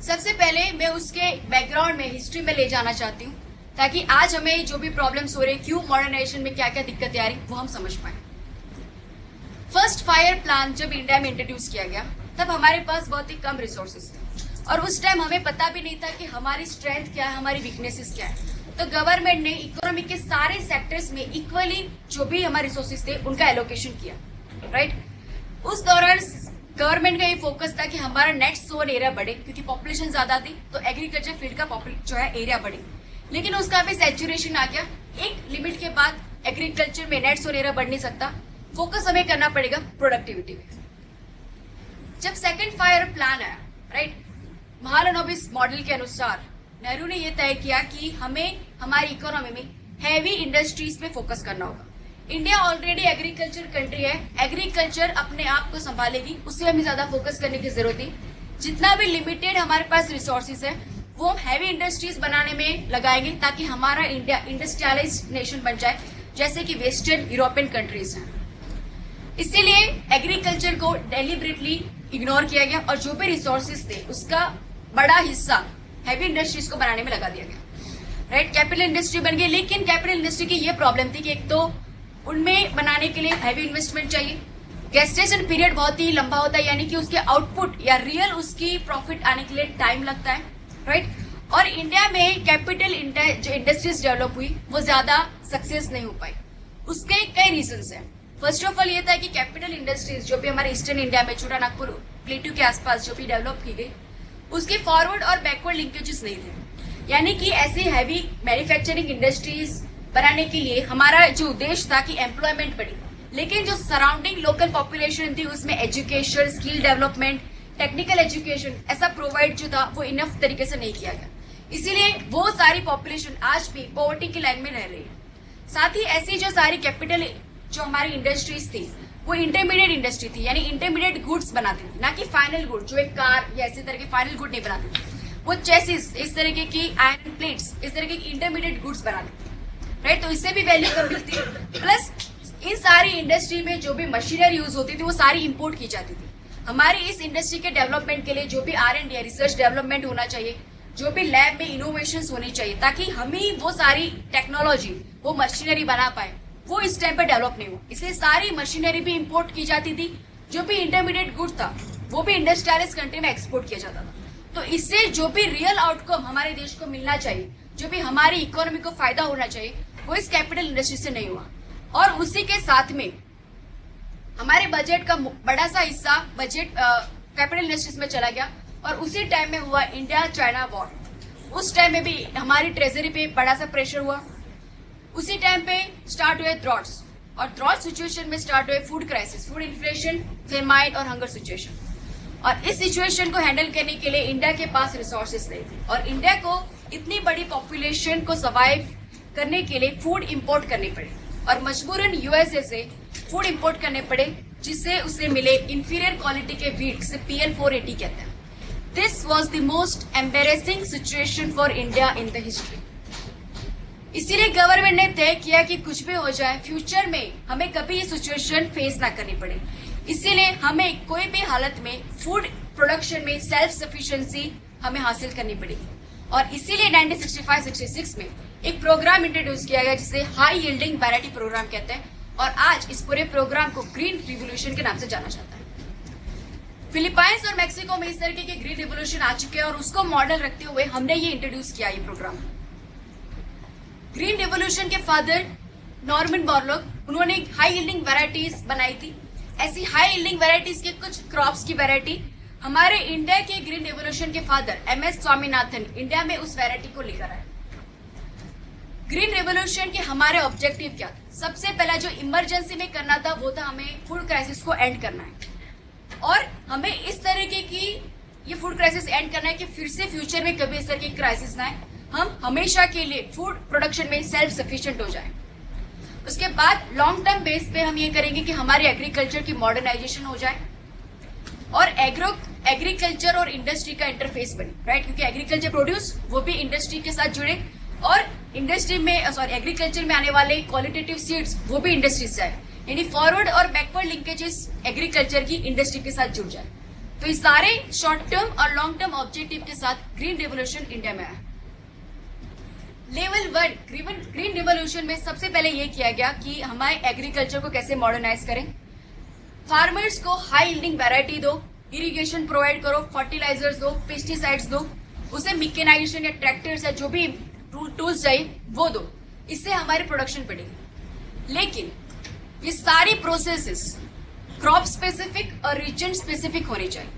सबसे पहले मैं उसके बैकग्राउंड में हिस्ट्री में ले जाना चाहती हूँ ताकि आज हमें जो भी प्रॉब्लम्स हो रहे, क्यों मॉडर्नाइजेशन में क्या क्या दिक्कतें आ रही, वो हम समझ पाए। फर्स्ट फायर प्लान जब इंडिया में इंट्रोड्यूस किया गया तब हमारे पास बहुत ही कम रिसोर्सेज थे और उस टाइम हमें पता भी नहीं था कि हमारी स्ट्रेंथ क्या है, हमारी वीकनेसेस क्या है। तो गवर्नमेंट ने इकोनॉमी के सारे सेक्टर्स में इक्वली जो भी हमारे रिसोर्सेज थे उनका एलोकेशन किया, राइट। उस दौरान गवर्नमेंट का ये फोकस था कि हमारा नेट सोन एरिया बढ़े, क्योंकि पॉपुलेशन ज्यादा थी तो एग्रीकल्चर फील्ड का जो है एरिया बढ़े। लेकिन उसका भी सैचुरेशन आ गया। एक लिमिट के बाद एग्रीकल्चर में नेट सोन एरिया बढ़ नहीं सकता, फोकस हमें करना पड़ेगा प्रोडक्टिविटी में। जब सेकंड फायर प्लान आया, राइट, महालनोबिस मॉडल के अनुसार नेहरू ने यह तय किया कि हमें हमारी इकोनॉमी में हैवी इंडस्ट्रीज पे फोकस करना होगा। इंडिया ऑलरेडी एग्रीकल्चर कंट्री है, एग्रीकल्चर अपने आप को संभालेगी, उससे हमें ज्यादा फोकस करने की जरूरत है। जितना भी लिमिटेड हमारे पास रिसोर्सेज है वो हम हैवी इंडस्ट्रीज बनाने में लगाएंगे ताकि हमारा इंडिया इंडस्ट्रियलाइज्ड नेशन बन जाए, जैसे कि वेस्टर्न यूरोपियन कंट्रीज हैं। इसीलिए एग्रीकल्चर को डेलिबरेटली इग्नोर किया गया और जो भी रिसोर्सेज थे उसका बड़ा हिस्सा हैवी इंडस्ट्रीज को बनाने में लगा दिया गया, राइट। कैपिटल इंडस्ट्री बन गई, लेकिन कैपिटल इंडस्ट्री की ये प्रॉब्लम थी कि एक तो उनमें बनाने के लिए हैवी इन्वेस्टमेंट चाहिए, गेस्टेशन पीरियड बहुत ही लंबा होता है, यानी कि उसके आउटपुट या रियल उसकी प्रॉफिट आने के लिए टाइम लगता है, राइट। और इंडिया में कैपिटल जो इंडस्ट्रीज डेवलप हुई वो ज्यादा सक्सेस नहीं हो पाई। उसके कई रीजंस हैं। फर्स्ट ऑफ ऑल ये था कि कैपिटल इंडस्ट्रीज जो भी हमारे ईस्टर्न इंडिया में छोटा नागपुर प्लेटू के आसपास जो भी डेवलप की गई उसके फॉरवर्ड और बैकवर्ड लिंकेजेस नहीं थे, यानी कि ऐसी हैवी मैन्युफैक्चरिंग इंडस्ट्रीज बनाने के लिए हमारा जो उद्देश्य था कि एम्प्लॉयमेंट बढ़ी, लेकिन जो सराउंडिंग लोकल पॉपुलेशन थी उसमें education, skill development, technical education ऐसा प्रोवाइड जो था वो इनफ तरीके से नहीं किया गया। इसीलिए वो सारी पॉपुलेशन आज भी पॉवर्टी की लाइन में रह रही है। साथ ही ऐसी जो सारी कैपिटल जो हमारी इंडस्ट्रीज थी वो इंटरमीडिएट इंडस्ट्री थी, यानी इंटरमीडिएट गुड्स बनाती थी, ना कि फाइनल गुड जो एक कार या ऐसे तरह के फाइनल गुड नहीं बनाती थी। वो चेसिस, इस तरीके की आयरन प्लेट्स, इस तरीके की इंटरमीडिएट गुड्स बनाती थी, राइट। तो इससे भी वैल्यू कम मिलती है। प्लस इन सारी इंडस्ट्री में जो भी मशीनरी यूज होती थी वो सारी इंपोर्ट की जाती थी। हमारी इस इंडस्ट्री के डेवलपमेंट के लिए जो भी R&D या रिसर्च डेवलपमेंट होना चाहिए, जो भी लैब में इनोवेशन होनी चाहिए ताकि हम ही वो सारी टेक्नोलॉजी, वो मशीनरी बना पाए, वो इस टाइम पे डेवलप नहीं हुआ। इसलिए सारी मशीनरी भी इंपोर्ट की जाती थी। जो भी इंटरमीडिएट गुड था वो भी इंडस्ट्रियलाइज्ड कंट्री में एक्सपोर्ट किया जाता था। तो इससे जो भी रियल आउटकम हमारे देश को मिलना चाहिए, जो भी हमारी इकोनॉमी को फायदा होना चाहिए, वो इस कैपिटल इंडस्ट्री से नहीं हुआ। और उसी के साथ में हमारे बजट का बड़ा सा हिस्सा बजट कैपिटल इंडस्ट्रीज में चला गया और उसी टाइम में हुआ इंडिया चाइना वॉर। उस टाइम में भी हमारी ट्रेजरी पे बड़ा सा प्रेशर हुआ। उसी टाइम पे स्टार्ट हुए ड्रॉट्स और ड्रॉट सिचुएशन में स्टार्ट हुए food crisis, food inflation, famine और हंगर सिचुएशन। और इस सिचुएशन को हैंडल करने के लिए इंडिया के पास रिसोर्सेस नहीं थे और इंडिया को इतनी बड़ी पॉपुलेशन को सर्वाइव करने के लिए फूड इंपोर्ट करने पड़े और मजबूरन यूएसए से फूड इंपोर्ट करने पड़े, जिससे उसे मिले इंफीरियर क्वालिटी के वीट से PL 480 कहते हैं। This was the most embarrassing situation for India in the history. इसीलिए गवर्नमेंट ने तय किया कि कुछ भी हो जाए फ्यूचर में हमें कभी ये सिचुएशन फेस ना करनी पड़े। इसीलिए हमें कोई भी हालत में फूड प्रोडक्शन में सेल्फ सफिशिएंसी हमें हासिल करनी पड़ेगी। और इसीलिए 1965-66 में एक प्रोग्राम इंट्रोड्यूस किया गया जिसे हाई यील्डिंग वैरायटी प्रोग्राम कहते हैं और आज इस पूरे प्रोग्राम को ग्रीन रिवोल्यूशन के नाम से जाना जाता है। फिलीपाइंस और मैक्सिको में इस तरीके के ग्रीन रिवोल्यूशन आ चुके हैं और उसको मॉडल रखते हुए हमने ये इंट्रोड्यूस किया ये प्रोग्राम। ग्रीन रिवोल्यूशन के फादर नॉर्मन बोरलॉग, उन्होंने हाई यील्डिंग वैरायटीज बनाई थी। ऐसी हाई यील्डिंग वैरायटीज के कुछ क्रॉप्स की वैरायटी हमारे इंडिया के ग्रीन रिवोल्यूशन के फादर MS स्वामीनाथन इंडिया में उस वैरायटी को लेकर आए। ग्रीन रिवोल्यूशन के हमारे ऑब्जेक्टिव क्या थे? सबसे पहला जो इमरजेंसी में करना था वो था हमें फूड क्राइसिस को एंड करना है और हमें इस तरीके की ये फूड क्राइसिस एंड करना है कि फिर से फ्यूचर में कभी इस तरह की क्राइसिस ना आए, हम हमेशा के लिए फूड प्रोडक्शन में सेल्फ सफिशिएंट हो जाए। उसके बाद लॉन्ग टर्म बेस पे हम ये करेंगे कि हमारी एग्रीकल्चर की मॉडर्नाइजेशन हो जाए और एग्रीकल्चर और इंडस्ट्री का इंटरफेस बने, राइट, क्योंकि एग्रीकल्चर प्रोड्यूस वो भी इंडस्ट्री के साथ जुड़े और इंडस्ट्री में एग्रीकल्चर में आने वाले क्वालिटेटिव सीड्स वो भी इंडस्ट्री से आए, यानी फॉरवर्ड और बैकवर्ड लिंकेजेस एग्रीकल्चर की इंडस्ट्री के साथ जुड़ जाए। तो इस सारे शॉर्ट टर्म और लॉन्ग टर्म ऑब्जेक्टिव के साथ ग्रीन रेवोल्यूशन इंडिया में आया। लेवल 1 ग्रीन रेवोल्यूशन में सबसे पहले ये किया गया कि हमारे एग्रीकल्चर को कैसे मॉडर्नाइज करें, फार्मर्स को हाई यील्डिंग वैरायटी दो, इरिगेशन प्रोवाइड करो, फर्टिलाइजर्स दो, पेस्टिसाइड्स दो, उसे मिकेनाइजेशन या ट्रैक्टर्स या जो भी टूल्स चाहिए वो दो, इससे हमारी प्रोडक्शन बढ़ेगी। लेकिन ये सारी प्रोसेसेस क्रॉप स्पेसिफिक और रीजन स्पेसिफिक होनी चाहिए।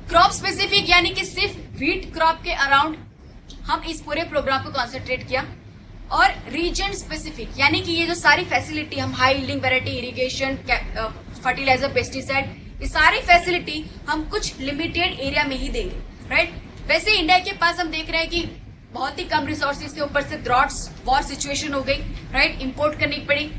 क्रॉप स्पेसिफिक यानी कि सिर्फ व्हीट क्रॉप के अराउंड हम इस पूरे प्रोग्राम को कॉन्सेंट्रेट किया, और रीजन स्पेसिफिक यानी कि ये जो सारी फैसिलिटी हम high yielding variety, irrigation, fertiliser, pesticide, ये सारी फैसिलिटी हम कुछ लिमिटेड एरिया में ही देंगे, राइट। वैसे इंडिया के पास हम देख रहे हैं कि बहुत ही कम रिसोर्सेज के ऊपर से ड्रॉट्स, वॉर सिचुएशन हो गई, राइट, इंपोर्ट करनी पड़ी,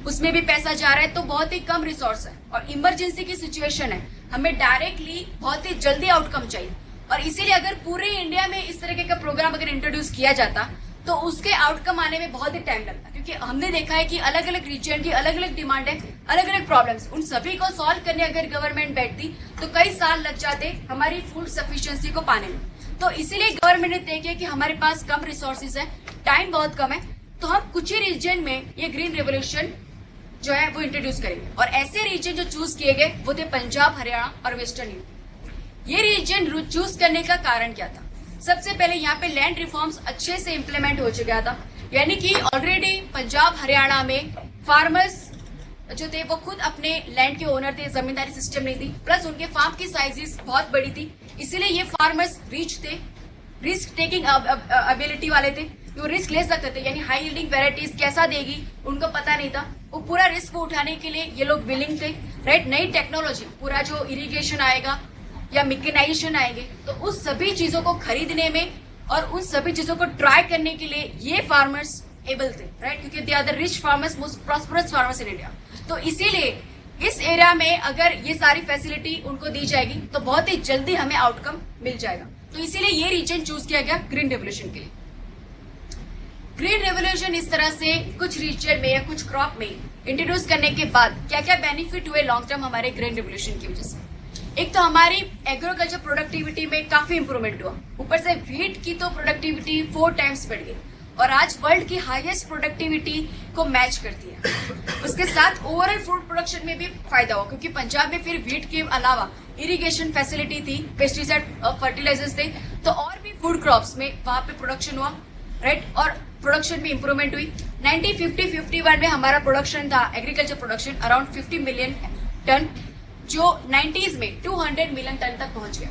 उसमें भी पैसा जा रहा है, तो बहुत ही कम रिसोर्स है और इमरजेंसी की सिचुएशन है, हमें डायरेक्टली बहुत ही जल्दी आउटकम चाहिए। और इसीलिए अगर पूरे इंडिया में इस तरह का प्रोग्राम अगर इंट्रोड्यूस किया जाता तो उसके आउटकम आने में बहुत ही टाइम लगता, क्योंकि हमने देखा है कि अलग अलग रीजन की अलग अलग डिमांड है, अलग अलग प्रॉब्लम्स, उन सभी को सॉल्व करने अगर गवर्नमेंट बैठती तो कई साल लग जाते हमारी फूड सफिशिएंसी को पाने में। तो इसीलिए गवर्नमेंट ने तय किया कि हमारे पास कम रिसोर्सेज है, टाइम बहुत कम है, तो हम कुछ ही रीजन में ये ग्रीन रेवोल्यूशन जो है वो इंट्रोड्यूस करेंगे। और ऐसे रीजन जो चूज किए गए वो थे पंजाब, हरियाणा और वेस्टर्न यूपी। ये रीजन चूज करने का कारण क्या था? सबसे पहले यहाँ पे लैंड रिफॉर्म्स अच्छे से इम्प्लीमेंट हो चुका था, यानी कि ऑलरेडी पंजाब, हरियाणा में फार्मर्स जो थे वो खुद अपने लैंड के ओनर थे, जमींदारी सिस्टम नहीं थी, प्लस उनके फार्म की साइजेस बहुत बड़ी थी, इसीलिए ये फार्मर्स रिच थे, रिस्क टेकिंग एबिलिटी वाले थे, वो रिस्क ले सकते थे, यानी हाई यील्डिंग वेराइटीज कैसा देगी उनको पता नहीं था, वो पूरा रिस्क उठाने के लिए ये लोग विलिंग थे, राइट। नई टेक्नोलॉजी, पूरा जो इरिगेशन आएगा या मिकेनाइजेशन आएंगे, तो उस सभी चीजों को खरीदने में और उन सभी चीजों को ट्राई करने के लिए ये फार्मर्स एबल थे, राइट, क्योंकि they are the rich farmers, most prosperous farmers in India. तो इसीलिए इस एरिया में अगर ये सारी फैसिलिटी उनको दी जाएगी तो बहुत ही जल्दी हमें आउटकम मिल जाएगा। तो इसीलिए ये रीजन चूज किया गया ग्रीन रेवोल्यूशन के लिए। ग्रीन रेवोल्यूशन इस तरह से कुछ रीजन में या कुछ क्रॉप में इंट्रोड्यूस करने के बाद क्या क्या बेनिफिट हुए लॉन्ग टर्म हमारे ग्रीन रेवोल्यूशन की वजह से? एक तो हमारी एग्रीकल्चर प्रोडक्टिविटी में काफी इंप्रूवमेंट हुआ, ऊपर से व्हीट की तो प्रोडक्टिविटी 4 टाइम्स बढ़ गई और आज वर्ल्ड की हाईएस्ट प्रोडक्टिविटी को मैच करती है। उसके साथ ओवरऑल फूड प्रोडक्शन में भी फायदा हुआ, क्योंकि पंजाब में फिर व्हीट के अलावा इरिगेशन फैसिलिटी थी, पेस्टिसाइड फर्टिलाइजर्स थे, तो और भी फूड क्रॉप्स में वहां पे प्रोडक्शन हुआ, राइट, और प्रोडक्शन में इंप्रूवमेंट हुई। 1950-51 में हमारा प्रोडक्शन था, agriculture production around 50 million ton, जो 90s में 200 मिलियन टन तक पहुंच गया,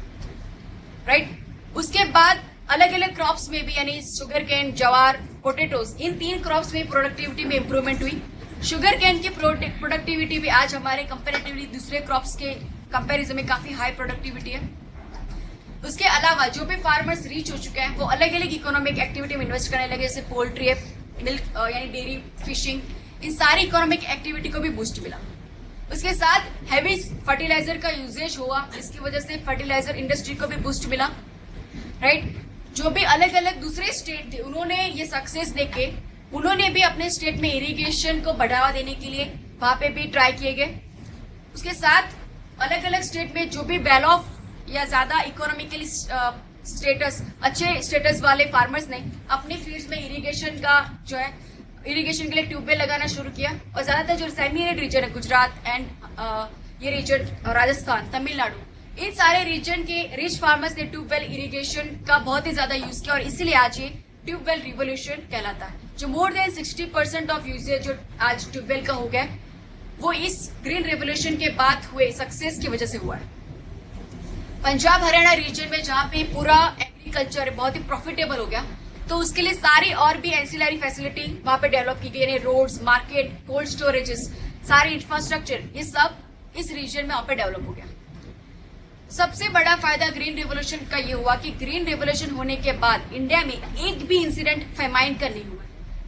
राइट। उसके बाद अलग अलग क्रॉप्स में भी, यानी शुगर केन, जवार, पोटेटोज, इन 3 क्रॉप्स में प्रोडक्टिविटी में इंप्रूवमेंट हुई। शुगर केन की प्रोडक्टिविटी भी आज हमारे कंपेरेटिवली दूसरे क्रॉप्स के कंपैरिजन में काफी हाई प्रोडक्टिविटी है। उसके अलावा जो भी फार्मर्स रीच हो चुके हैं वो अलग अलग इकोनॉमिक एक्टिविटी में इन्वेस्ट करने लगे, जैसे पोल्ट्री है, मिल्क यानी डेयरी, फिशिंग, इन सारी इकोनॉमिक एक्टिविटी को भी बूस्ट मिला। उसके साथ हैवी फर्टिलाइजर का यूजेज हुआ, इसकी वजह से फर्टिलाइजर इंडस्ट्री को भी बूस्ट मिला, राइट। जो भी अलग अलग दूसरे स्टेट थे उन्होंने ये सक्सेस देखे, उन्होंने भी अपने स्टेट में इरिगेशन को बढ़ावा देने के लिए वहां पे भी ट्राई किए गए। उसके साथ अलग अलग स्टेट में जो भी वेल ऑफ या ज्यादा इकोनॉमिकली स्टेटस, अच्छे स्टेटस वाले फार्मर्स ने अपने फील्ड्स में इरिगेशन का जो है, इरिगेशन के लिए ट्यूबवेल लगाना शुरू किया। और ज्यादातर जो सेमी एरिड रीजन है, गुजरात एंड ये रीजन, राजस्थान, तमिलनाडु, इन सारे रीजन के रिच फार्मर्स ने ट्यूबवेल इरिगेशन का बहुत ही ज्यादा यूज किया और इसीलिए आज ये ट्यूबवेल रिवोल्यूशन कहलाता है। जो मोर देन 60% ऑफ यूजेज जो आज ट्यूबवेल का हो गया वो इस ग्रीन रेवोल्यूशन के बाद हुए सक्सेस की वजह से हुआ है। पंजाब हरियाणा रीजन में जहां पे पूरा एग्रीकल्चर बहुत ही प्रॉफिटेबल हो गया, तो उसके लिए सारी और भी एंसिलरी फैसिलिटी वहां पे डेवलप की गई, रोड्स, मार्केट, कोल्ड स्टोरेजेस, सारी इंफ्रास्ट्रक्चर, ये सब इस रीजन में वहां पे डेवलप हो गया। सबसे बड़ा फायदा ग्रीन रेवोल्यूशन का ये हुआ कि ग्रीन रेवोल्यूशन होने के बाद इंडिया में एक भी इंसिडेंट फेमाइन का नहीं हुआ,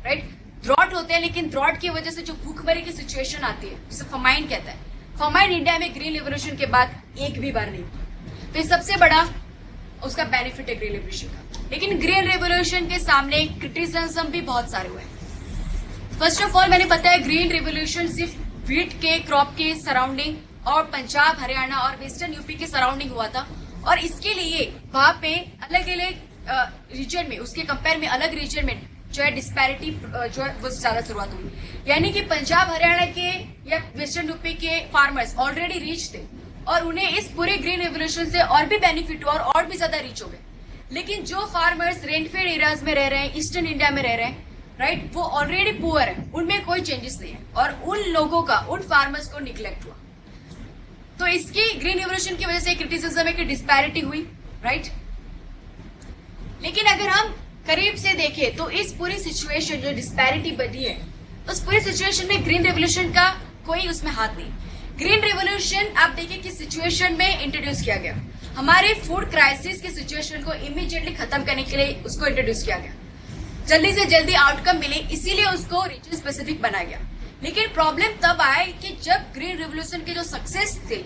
राइट। ड्रॉट होते हैं, लेकिन ड्रॉट की वजह से जो भूखमरी की सिचुएशन आती है, जिसे फेमाइन कहता है, फेमाइन इंडिया में ग्रीन रेवोल्यूशन के बाद एक भी बार नहीं हुआ। तो ये सबसे बड़ा उसका बेनिफिट है ग्रीन रेवोल्यूशन का। लेकिन ग्रीन रेवोल्यूशन के सामने क्रिटिसिज्म भी बहुत सारे हुए। फर्स्ट ऑफ ऑल मैंने बताया ग्रीन रेवोल्यूशन सिर्फ व्हीट के क्रॉप के सराउंडिंग और पंजाब, हरियाणा और वेस्टर्न यूपी के सराउंडिंग हुआ था। और इसके लिए वहां पे अलग अलग रीजन में, उसके कंपेयर में अलग रीजन में जो है डिस्पैरिटी जो है वो ज्यादा शुरुआत हुई। यानी कि पंजाब, हरियाणा के या वेस्टर्न यूपी के फार्मर्स ऑलरेडी रीच थे और उन्हें इस पूरे ग्रीन रेवोल्यूशन से और भी बेनिफिट हुआ और भी ज्यादा रीच हो गए। लेकिन जो फार्मर्स रेनफेड एरियाज में रह रहे हैं, ईस्टर्न इंडिया में रह रहे हैं, राइट, वो ऑलरेडी पुअर है, उनमें कोई चेंजेस नहीं है और उन लोगों का, उन फार्मर्स को निग्लेक्ट हुआ। तो इसकी ग्रीन रेवोल्यूशन की वजह से क्रिटिसिज्म है कि डिस्पैरिटी हुई, राइट। लेकिन अगर हम करीब से देखें तो इस पूरी सिचुएशन जो डिस्पैरिटी बढ़ी है, उस पूरी सिचुएशन में ग्रीन रेवोल्यूशन का कोई उसमें हाथ नहीं। ग्रीन रेवोल्यूशन आप देखिए कि सिचुएशन में इंट्रोड्यूस किया गया, हमारे फूड क्राइसिस की सिचुएशन को इमीडिएटली खत्म करने के लिए उसको इंट्रोड्यूस किया गया, जल्दी से जल्दी आउटकम मिले, इसीलिए उसको रीजन स्पेसिफिक बनाया गया। लेकिन प्रॉब्लम तब आए कि जब ग्रीन रेवोल्यूशन के जो सक्सेस थे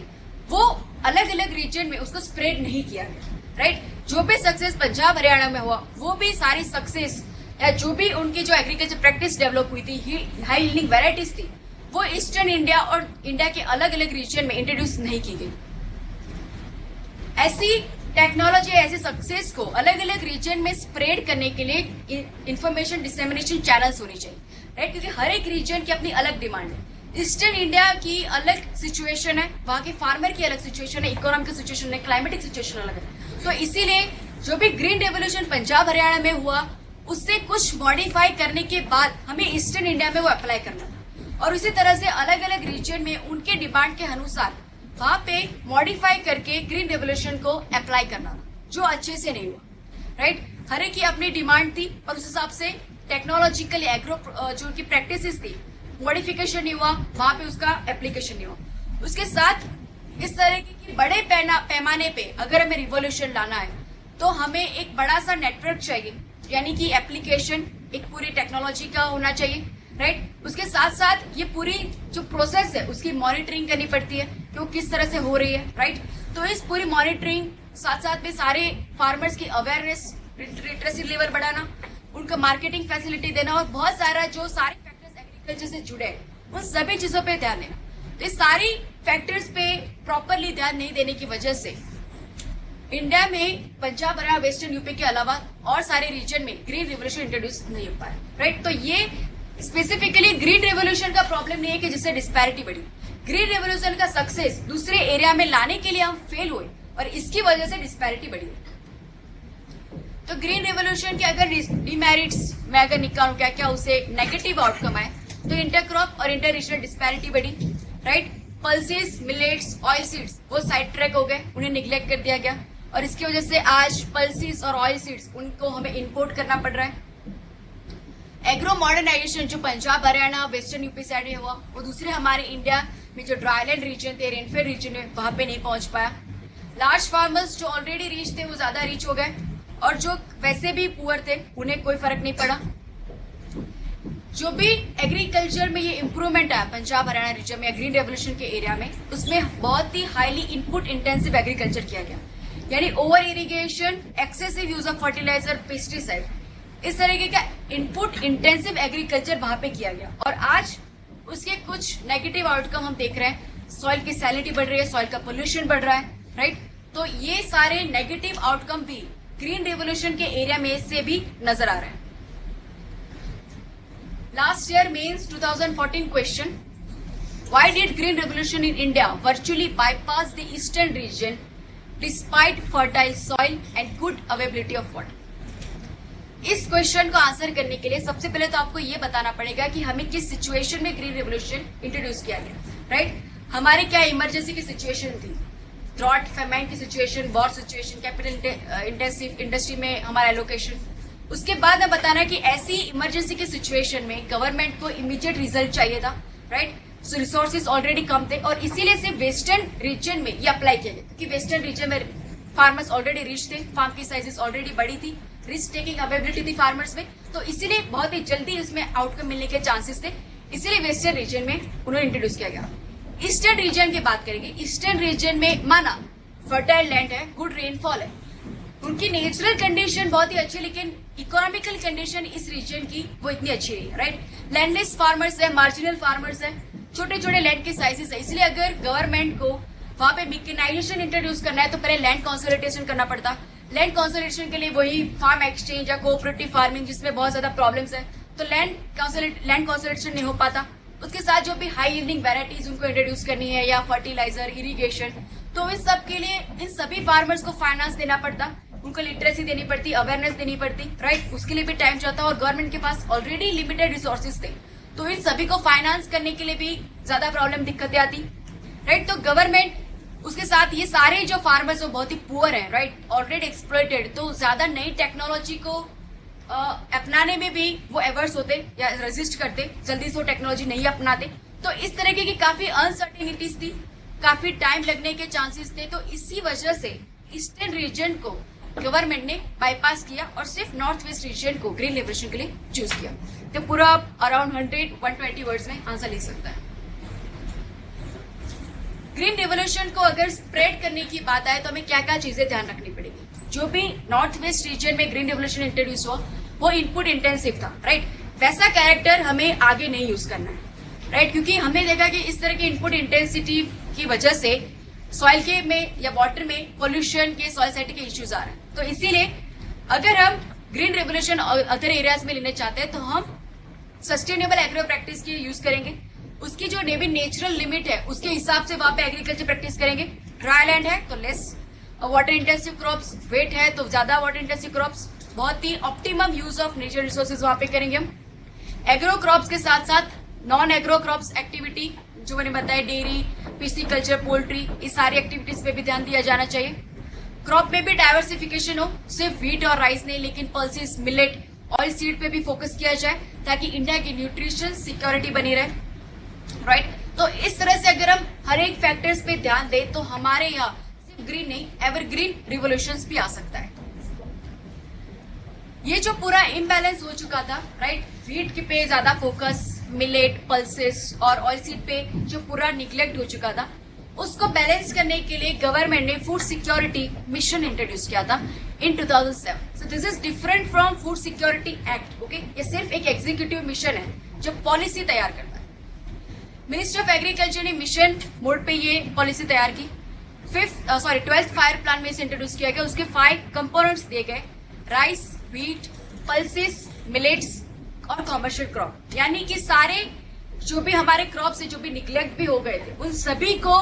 वो अलग अलग रीजन में उसको स्प्रेड नहीं किया गया, राइट। जो भी सक्सेस पंजाब, हरियाणा में हुआ, वो भी सारी सक्सेस या जो भी उनकी जो एग्रीकल्चर प्रैक्टिस डेवलप हुई थी, हाई यील्डिंग वेराइटीज थी, वो ईस्टर्न इंडिया और इंडिया के अलग अलग रीजन में इंट्रोड्यूस नहीं की गई। ऐसी टेक्नोलॉजी, ऐसे सक्सेस को अलग अलग रीजन में स्प्रेड करने के लिए इंफॉर्मेशन डिसेमिनेशन चैनल्स होनी चाहिए, राइट, क्योंकि हर एक रीजन की अपनी अलग डिमांड है। ईस्टर्न इंडिया की अलग सिचुएशन है, वहां के फार्मर की अलग सिचुएशन है, इकोनॉमिक सिचुएशन है, क्लाइमेटिक सिचुएशन अलग है। तो इसीलिए जो भी ग्रीन रेवोल्यूशन पंजाब, हरियाणा में हुआ, उससे कुछ मॉडिफाई करने के बाद हमें ईस्टर्न इंडिया में वो अप्लाई करना था और उसी तरह से अलग अलग रीजन में उनके डिमांड के अनुसार वहां पे मॉडिफाई करके ग्रीन रेवोल्यूशन को अप्लाई करना, जो अच्छे से नहीं हुआ, राइट। हर एक की अपनी डिमांड थी और उस हिसाब से टेक्नोलॉजिकल एग्रो जो उनकी प्रैक्टिसेस थी, मॉडिफिकेशन नहीं हुआ, वहां पे उसका एप्लीकेशन नहीं हुआ। उसके साथ इस तरह की बड़े पैमाने पे अगर हमें रिवोल्यूशन लाना है तो हमें एक बड़ा सा नेटवर्क चाहिए, यानी कि एप्लीकेशन एक पूरी टेक्नोलॉजी का होना चाहिए, राइट। उसके साथ साथ ये पूरी जो प्रोसेस है उसकी मॉनिटरिंग करनी पड़ती है कि वो किस तरह से हो रही है, राइट। तो इस पूरी मॉनिटरिंग साथ साथ में सारे फार्मर्स की अवेयरनेस, लिटरेसी लेवल बढ़ाना, उनको मार्केटिंग फैसिलिटी देना और बहुत सारा जो सारे फैक्टर्स एग्रीकल्चर से जुड़े हैं उन सभी चीजों पे ध्यान देना। तो इस सारी फैक्टर्स पे प्रॉपरली ध्यान नहीं देने की वजह से इंडिया में पंजाब, हरियाणा, वेस्टर्न यूपी के अलावा और सारे रीजन में ग्रीन रेवोल्यूशन इंट्रोड्यूस नहीं हो पाया, राइट। तो ये स्पेसिफिकली ग्रीन रेवोल्यूशन का प्रॉब्लम नहीं है कि जिससे डिस्पैरिटी बढ़ी। ग्रीन रेवोल्यूशन का सक्सेस दूसरे एरिया में लाने के लिए हम फेल हुए और इसकी वजह से डिस्पैरिटी बढ़ी है। तो ग्रीन रेवोल्यूशन के अगर डिमेरिट्स मैं अगर निकालूं क्या क्या उसे नेगेटिव आउटकम आए, तो इंटरक्रॉप और इंटर रीजनल डिस्पैरिटी बढ़ी, right. Pulses, millets, oil seeds वो साइड ट्रैक हो गए, उन्हें निग्लेक्ट कर दिया गया और इसकी वजह से आज पल्सेस और ऑयल सीड्स उनको हमें इंपोर्ट करना पड़ रहा है। एग्रो मॉडर्नाइजेशन जो Punjab, Haryana, western UP side में हुआ, वो दूसरे हमारे इंडिया में जो ड्राईलैंड रीजन थे, रेनफेड रीजन है, वहां पे नहीं पहुंच पाया। लार्ज फार्मर्स जो ऑलरेडी रीच थे वो ज्यादा रीच हो गए और जो वैसे भी पुअर थे उन्हें कोई फर्क नहीं पड़ा। जो भी एग्रीकल्चर में ये इंप्रूवमेंट आया पंजाब, हरियाणा रीजन में या ग्रीन रेवोल्यूशन के एरिया में, उसमें बहुत ही हाईली इनपुट इंटेंसिव एग्रीकल्चर किया गया, यानी over irrigation, excessive use of fertiliser, pesticide, इस तरीके का इनपुट इंटेंसिव एग्रीकल्चर वहां पे किया गया और आज उसके कुछ नेगेटिव आउटकम हम देख रहे हैं। सॉइल की सैलिनिटी बढ़ रही है, सॉइल का पोल्यूशन बढ़ रहा है, राइट। तो ये सारे नेगेटिव आउटकम भी ग्रीन रेवोल्यूशन के एरिया में से भी नजर आ रहे हैं। Last year mains 2014 question, why did green revolution in India virtually bypass the eastern region despite fertile soil and good availability of water. इस क्वेश्चन को आंसर करने के लिए सबसे पहले तो आपको ये बताना पड़ेगा कि हमें किस सिचुएशन में ग्रीन रेवोल्यूशन इंट्रोड्यूस किया गया, राइट। हमारे क्या इमरजेंसी की सिचुएशन थी, ड्रॉट, फेमाइन की situation, war situation, capital intensive industry में हमारा एलोकेशन। उसके बाद हमें बताना कि ऐसी इमरजेंसी की सिचुएशन में गवर्नमेंट को इमीडिएट रिजल्ट चाहिए था, राइट। सो रिसोर्सेज ऑलरेडी कम थे और इसीलिए सिर्फ वेस्टर्न रीजन में ये अप्लाई किया गया क्योंकि वेस्टर्न रीजन में फार्मर्स ऑलरेडी रिच थे, फार्म की साइजेस ऑलरेडी बड़ी थी, रिस्क टेकिंग अवेलेबिलिटी थी फार्मर्स में, तो इसीलिए बहुत ही जल्दी इसमें आउटकम मिलने के चांसेस थे, इसीलिए वेस्टर्न रीजन में उन्होंने इंट्रोड्यूस किया गया। ईस्टर्न रीजन की बात करेंगे, ईस्टर्न रीजन में माना फर्टाइल लैंड है, गुड रेनफॉल है, उनकी नेचुरल कंडीशन बहुत ही अच्छी, लेकिन इकोनॉमिकल कंडीशन इस रीजन की वो इतनी अच्छी नहीं है, राइट। लैंडलेस फार्मर्स है, मार्जिनल फार्मर्स है, छोटे छोटे लैंड के साइजेस है, इसलिए अगर गवर्नमेंट को वहां पे मिकेनाइजेशन इंट्रोड्यूस करना है तो पहले लैंड कंसोलिडेशन करना पड़ता। लैंड कंसोलिडेशन के लिए वही फार्म एक्सचेंज या कोऑपरेटिव फार्मिंग जिसमें बहुत ज्यादा प्रॉब्लम्स है, तो लैंड कंसोलिडेशन नहीं हो पाता। उसके साथ जो भी हाई यील्डिंग वेराइटीज उनको इंट्रोड्यूस करनी है या फर्टिलाइजर, इरिगेशन, तो इस सब के लिए इन सभी फार्मर्स को फाइनेंस देना पड़ता, उनको लिटरेसी देनी पड़ती, अवेयरनेस देनी पड़ती, राइट। उसके लिए भी टाइम चाहता और गवर्नमेंट के पास ऑलरेडी लिमिटेड रिसोर्सेज थे, तो इन सभी को फाइनेंस करने के लिए भी ज्यादा प्रॉब्लम दिक्कतें आती, राइट। तो गवर्नमेंट उसके साथ ये सारे जो फार्मर्स वो बहुत ही पुअर है, राइट, ऑलरेडी एक्सप्लॉइटेड, तो ज्यादा नई टेक्नोलॉजी को अपनाने में भी वो एवर्स होते या रेजिस्ट करते, जल्दी से वो टेक्नोलॉजी नहीं अपनाते। तो इस तरीके की काफी अनसर्टेनिटीज थी, काफी टाइम लगने के चांसेस थे। तो इसी वजह से ईस्टर्न रीजन को गवर्नमेंट ने बाईपास किया और सिर्फ नॉर्थ वेस्ट रीजन को ग्रीन लिबरेशन के लिए चूज किया। तो पूरा अराउंड 100-120 वर्ड्स में आंसर लिख सकता है। ग्रीन रिवोल्यूशन को अगर स्प्रेड करने की बात आए तो हमें क्या क्या चीजें ध्यान रखनी पड़ेगी। जो भी नॉर्थ वेस्ट रीजन में ग्रीन रिवोल्यूशन इंट्रोड्यूस हुआ वो इनपुट इंटेंसिव था, राइट। वैसा कैरेक्टर हमें आगे नहीं यूज करना है, राइट, क्योंकि हमने देखा कि इस तरह की इनपुट इंटेंसिटी की वजह से सॉइल के में या वाटर में पोल्यूशन के, सॉइल साइट के इश्यूज आ रहे हैं। तो इसीलिए अगर हम ग्रीन रिवोल्यूशन अदर एरियाज में लेने चाहते हैं तो हम सस्टेनेबल एग्रो प्रैक्टिस की यूज करेंगे। उसकी जो नेचुरल लिमिट है उसके हिसाब से वहां पे एग्रीकल्चर प्रैक्टिस करेंगे। ड्राई लैंड है तो less water intensive crops, wet है तो ज्यादा वाटर इंटेंसिव क्रॉप्स, बहुत ही optimum use of natural resources वहां पे करेंगे हम। एग्रो क्रॉप्स के साथ साथ नॉन एग्रो क्रॉप्स एक्टिविटी जो मैंने बताया, डेयरी, पिस्सीकल्चर, पोल्ट्री, इस सारी एक्टिविटीज पे भी ध्यान दिया जाना चाहिए। क्रॉप में भी डाइवर्सिफिकेशन हो, सिर्फ व्हीट और राइस नहीं, लेकिन पल्सेस, मिलेट, ऑयल सीड पे भी फोकस किया जाए ताकि इंडिया की न्यूट्रिशन सिक्योरिटी बनी रहे, राइट। तो इस तरह से अगर हम हर एक फैक्टर्स पे ध्यान दें तो हमारे यहाँ सिर्फ ग्रीन नहीं, एवरग्रीन रिवोल्यूशंस भी आ सकता है। ये जो पूरा इम्बैलेंस हो चुका था, राइट, व्हीट पे ज्यादा फोकस, मिलेट, पल्सेस और ऑयल सीड पे जो पूरा निग्लेक्ट हो चुका था, उसको बैलेंस करने के लिए गवर्नमेंट ने फूड सिक्योरिटी मिशन इंट्रोड्यूस किया था इन 2007। So this is different from food security act, okay. ये सिर्फ एक एग्जीक्यूटिव मिशन है जो पॉलिसी तैयार करता है। मिनिस्ट्री ऑफ एग्रीकल्चर ने मिशन मोड पे ये पॉलिसी तैयार की। 12th फायर प्लान में इसे इंट्रोड्यूस किया गया। उसके 5 कंपोनेंट्स दिए गए, राइस, व्हीट, पल्सेस, मिलेट्स और कॉमर्शियल क्रॉप, यानी कि सारे जो भी हमारे क्रॉप से जो भी निग्लेक्ट भी हो गए थे उन सभी को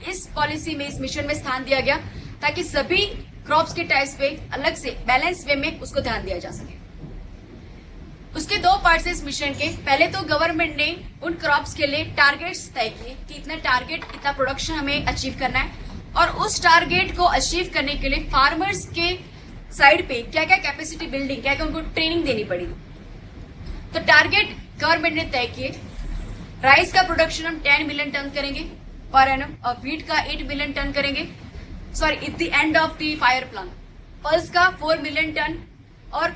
इस पॉलिसी में, इस मिशन में स्थान दिया गया ताकि सभी क्रॉप्स के टाइप्स पे अलग से बैलेंस वे में उसको ध्यान दिया जा सके। उसके 2 पार्ट्स इस मिशन के। पहले तो गवर्नमेंट ने उन क्रॉप्स के लिए टारगेट्स तय किए कि इतना टारगेट, इतना प्रोडक्शन हमें अचीव करना है, और उस टारगेट को अचीव करने के लिए फार्मर्स के साइड पे क्या क्या कैपेसिटी बिल्डिंग, क्या क्या उनको ट्रेनिंग देनी पड़ेगी। तो टारगेट गवर्नमेंट ने तय किए। राइस का प्रोडक्शन हम 10 मिलियन टन करेंगे पर एनम, और व्हीट का 8 मिलियन टन करेंगे, sorry, at the end of the fire plan. Pulse का 4 मिलियन टन और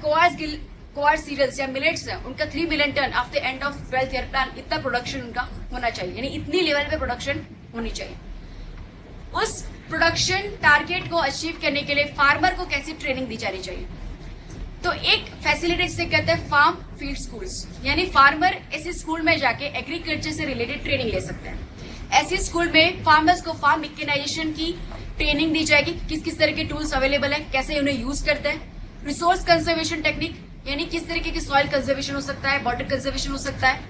कोआर सीरियल्स या मिलेट्स है उनका 3 million ton after end of 12th year plan. इतना प्रोडक्शन उनका होना चाहिए, यानी इतनी लेवल पे प्रोडक्शन होनी चाहिए। उस प्रोडक्शन टारगेट को अचीव करने के लिए फार्मर को कैसी ट्रेनिंग दी जानी चाहिए। तो एक फैसिलिटी जिसे कहते हैं फार्म फील्ड स्कूल्स, यानी फार्मर ऐसे स्कूल में जाके एग्रीकल्चर से रिलेटेड ट्रेनिंग ले सकते हैं। ऐसे स्कूल में फार्मर्स को फार्म मैकेनाइजेशन की ट्रेनिंग दी जाएगी, किस किस तरह के टूल्स अवेलेबल है, कैसे उन्हें यूज करते हैं। रिसोर्स कंजर्वेशन टेक्निक, यानी किस तरीके की सॉइल कंजर्वेशन हो सकता है, वाटर कंजर्वेशन हो सकता है।